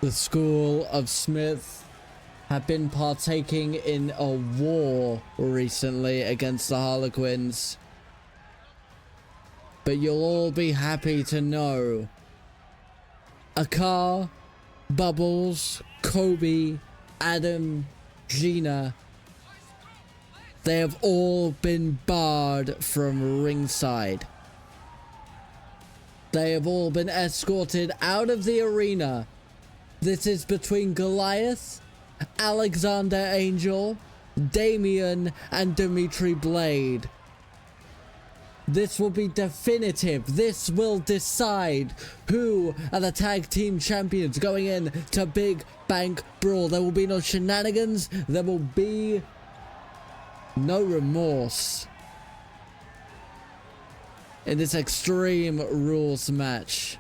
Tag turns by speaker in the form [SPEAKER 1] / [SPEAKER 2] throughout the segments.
[SPEAKER 1] The School of Smith have been partaking in a war recently against the Harlequins. But you'll all be happy to know Akar, Bubbles, Kobe, Adam, Gina, they have all been barred from ringside. They have all been escorted out of the arena. This is between Goliath, Alexander Angel, Damien, and Dimitri Blade. This will be definitive. This will decide who are the tag team champions going in to Big Bank Brawl. There will be no shenanigans. There will be no remorse in this Extreme Rules match.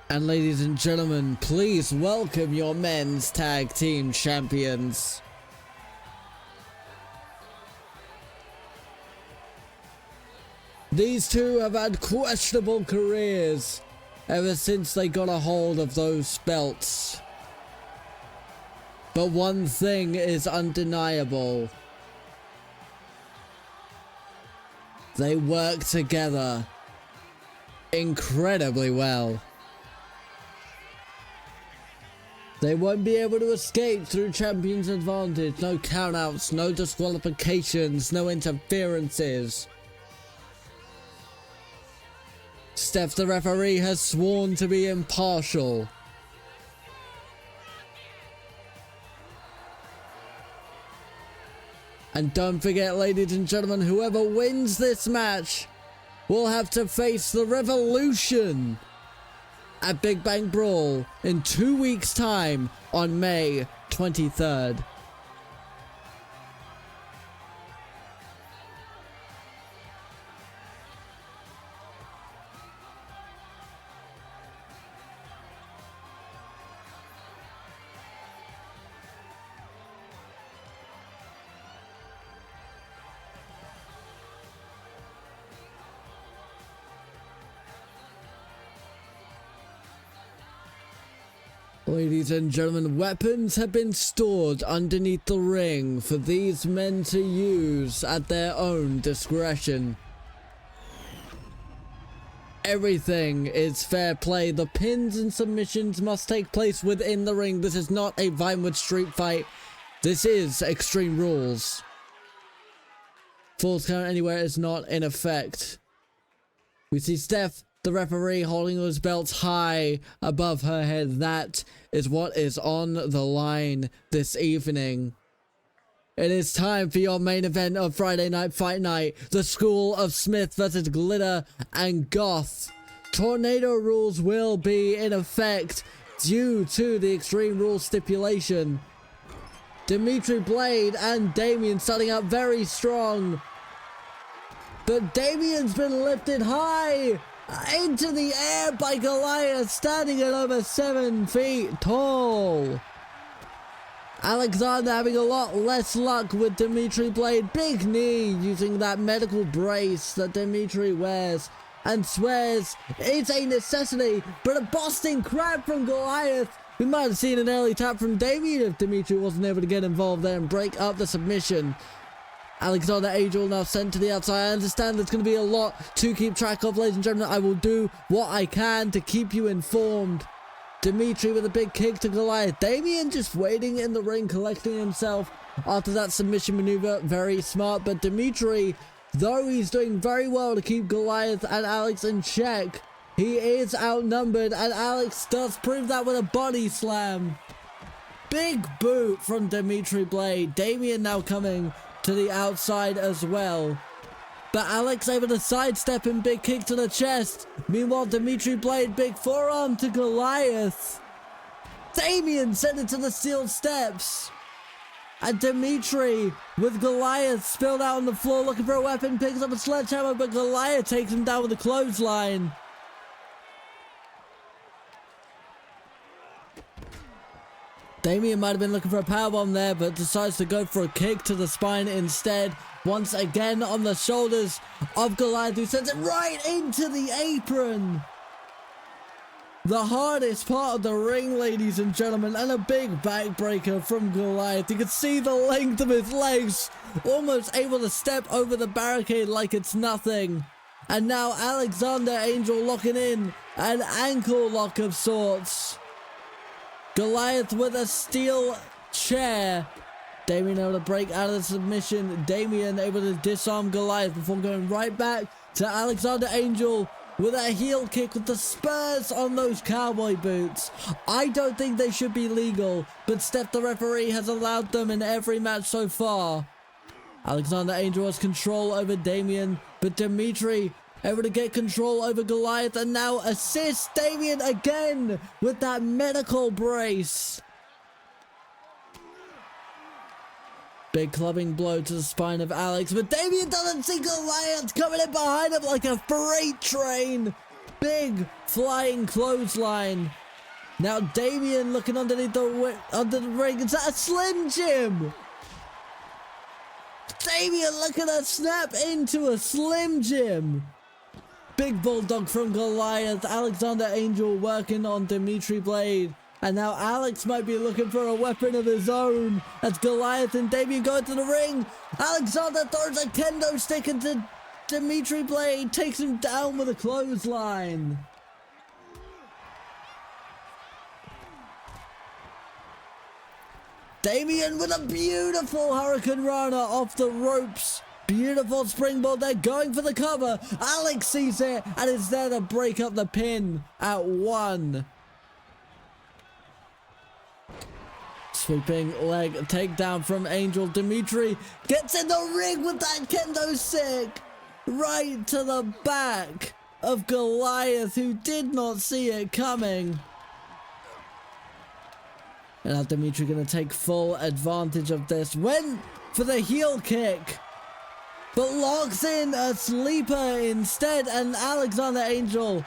[SPEAKER 1] And ladies and gentlemen, please welcome your men's tag team champions. These two have had questionable careers ever since they got a hold of those belts. But one thing is undeniable. They work together incredibly well. They won't be able to escape through Champion's Advantage. No countouts, no disqualifications, no interferences. Steph, the referee, has sworn to be impartial. And don't forget, ladies and gentlemen, whoever wins this match will have to face the Revolution at Big Bang Brawl in 2 weeks' time on May 23rd. Ladies and gentlemen, weapons have been stored underneath the ring for these men to use at their own discretion. Everything is fair play. The pins and submissions must take place within the ring. This is not a Vinewood street fight. This is Extreme Rules. Falls count anywhere is not in effect. We see Steph, the referee, holding those belts high above her head. That is what is on the line this evening. It is time for your main event of Friday Night Fight Night. The School of Smith versus Glitter and Goth. Tornado rules will be in effect due to the Extreme Rules stipulation. Dimitri Blade and Damien starting out very strong. But Damien's been lifted high into the air by Goliath, standing at over 7 feet tall. Alexander having a lot less luck with Dimitri Blade. Big knee, using that medical brace that Dimitri wears and swears it's a necessity. But a Boston Crab from Goliath. We might have seen an early tap from Damien if Dimitri wasn't able to get involved there and break up the submission. Alexander Angel now sent to the outside. I understand there's going to be a lot to keep track of, ladies and gentlemen. I will do what I can to keep you informed. Dimitri with a big kick to Goliath. Damien just waiting in the ring, collecting himself after that submission maneuver. Very smart, but Dimitri, though he's doing very well to keep Goliath and Alex in check, he is outnumbered, and Alex does prove that with a body slam. Big boot from Dimitri Blade. Damien now coming to the outside as well. But Alex able to sidestep and big kick to the chest. Meanwhile, Dimitri Blade, big forearm to Goliath. Damien sent it to the steel steps. And Dimitri, with Goliath spilled out on the floor looking for a weapon, picks up a sledgehammer, but Goliath takes him down with a clothesline. Damien might have been looking for a powerbomb there, but decides to go for a kick to the spine instead. Once again on the shoulders of Goliath, who sends it right into the apron. The hardest part of the ring, ladies and gentlemen, and a big backbreaker from Goliath. You can see the length of his legs, almost able to step over the barricade like it's nothing. And now Alexander Angel locking in an ankle lock of sorts. Goliath with a steel chair. Damien able to break out of the submission. Damien able to disarm Goliath before going right back to Alexander Angel with a heel kick with the spurs on those cowboy boots. I don't think they should be legal, but Steph the referee has allowed them in every match so far. Alexander Angel has control over Damien, but Dimitri able to get control over Goliath and now assists Damien again with that medical brace. Big clubbing blow to the spine of Alex, but Damien doesn't see Goliath coming in behind him like a freight train. Big flying clothesline. Now Damien looking underneath under the ring. Is that a Slim Jim? Damien looking to snap into a Slim Jim. Big bulldog from Goliath. Alexander Angel working on Dimitri Blade. And now Alex might be looking for a weapon of his own as Goliath and Damien go into the ring. Alexander throws a kendo stick into Dimitri Blade, takes him down with a clothesline. Damien with a beautiful Hurricane Rana off the ropes. Beautiful springboard. They're going for the cover. Alex sees it and is there to break up the pin at 1. Sweeping leg takedown from Angel. Dimitri gets in the ring with that kendo stick right to the back of Goliath, who did not see it coming. And now Dimitri going to take full advantage of this. Went for the heel kick, but locks in a sleeper instead. And Alexander Angel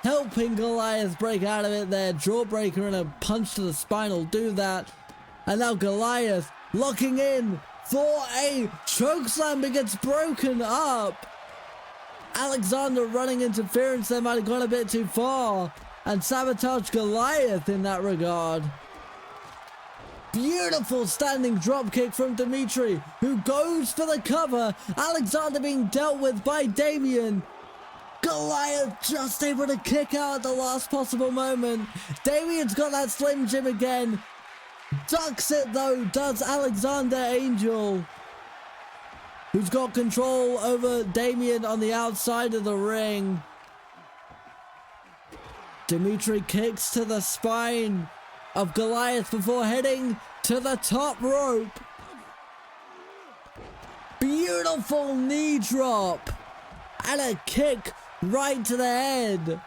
[SPEAKER 1] helping Goliath break out of it there. Jawbreaker and a punch to the spine will do that. And now Goliath locking in for a chokeslam, but gets broken up. Alexander running interference there might have gone a bit too far and sabotaged Goliath in that regard. Beautiful standing drop kick from Dimitri, who goes for the cover. Alexander being dealt with by Damien. Goliath just able to kick out at the last possible moment. Damien's got that Slim Jim again. Ducks it though, does Alexander Angel, who's got control over Damien on the outside of the ring. Dimitri kicks to the spine of Goliath before heading to the top rope. Beautiful knee drop and a kick right to the head.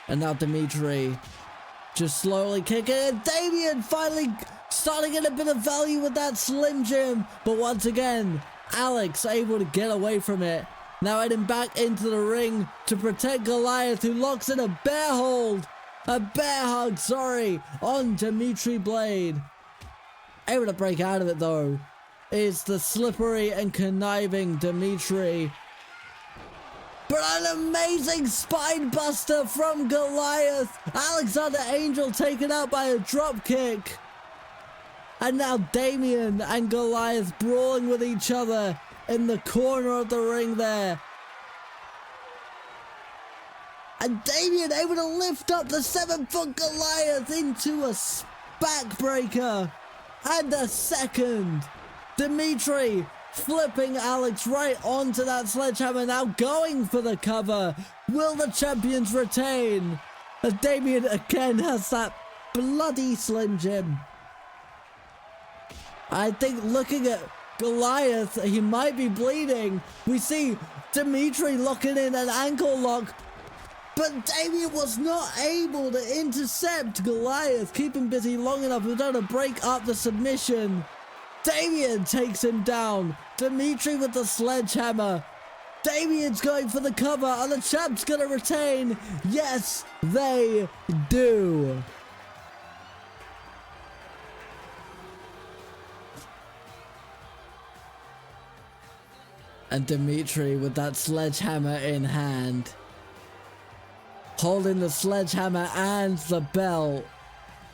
[SPEAKER 1] And now Dimitri just slowly kicking it. Damien finally starting to get a bit of value with that Slim Jim. But once again, Alex able to get away from it. Now heading back into the ring to protect Goliath, who locks in a bear hold. A bear hug, sorry, on Dimitri Blade. Able to break out of it though is the slippery and conniving Dimitri. But an amazing spine buster from Goliath. Alexander Angel taken out by a drop kick. And now Damien and Goliath brawling with each other in the corner of the ring there. And Damien able to lift up the 7-foot Goliath into a backbreaker. And a second. Dimitri flipping Alex right onto that sledgehammer, now going for the cover. Will the champions retain? As Damien again has that bloody Slim Jim. I think looking at Goliath, he might be bleeding. We see Dimitri locking in an ankle lock, but Damien was not able to intercept Goliath. Keep him busy long enough. We're trying to break up the submission. Damien takes him down. Dimitri with the sledgehammer. Damien's going for the cover. Are the champs going to retain? Yes, they do. And Dimitri with that sledgehammer in hand, holding the sledgehammer and the belt.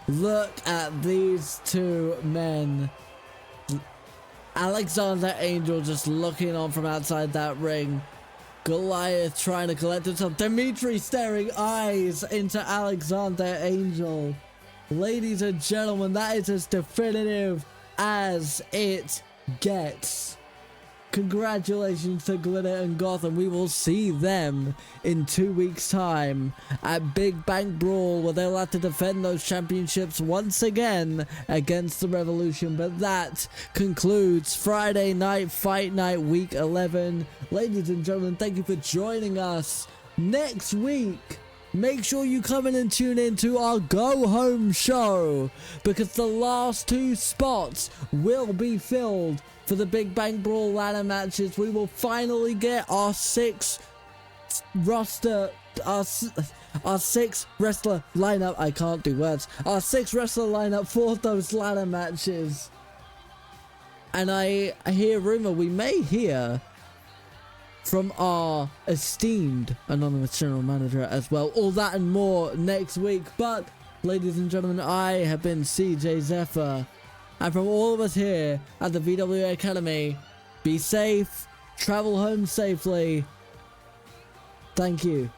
[SPEAKER 1] Look at these two men. Alexander Angel just looking on from outside that ring. Goliath trying to collect himself. Dimitri staring eyes into Alexander Angel. Ladies and gentlemen, that is as definitive as it gets. Congratulations to Glitter and Goth, and we will see them in 2 weeks' time at Big Bank Brawl, where they'll have to defend those championships once again against the Revolution. But that concludes Friday Night Fight Night Week 11. Ladies and gentlemen, thank you for joining us. Next week, make sure you come in and tune in to our Go Home show, because the last 2 spots will be filled for the Big Bang Brawl ladder matches. We will finally get our 6 roster, our 6 wrestler lineup. I can't do words. Our 6 wrestler lineup for those ladder matches. And I hear rumor we may hear from our esteemed anonymous general manager as well. All that and more next week. But ladies and gentlemen, I have been CJ Zephyr. And from all of us here at the VWA Academy, be safe, travel home safely. Thank you.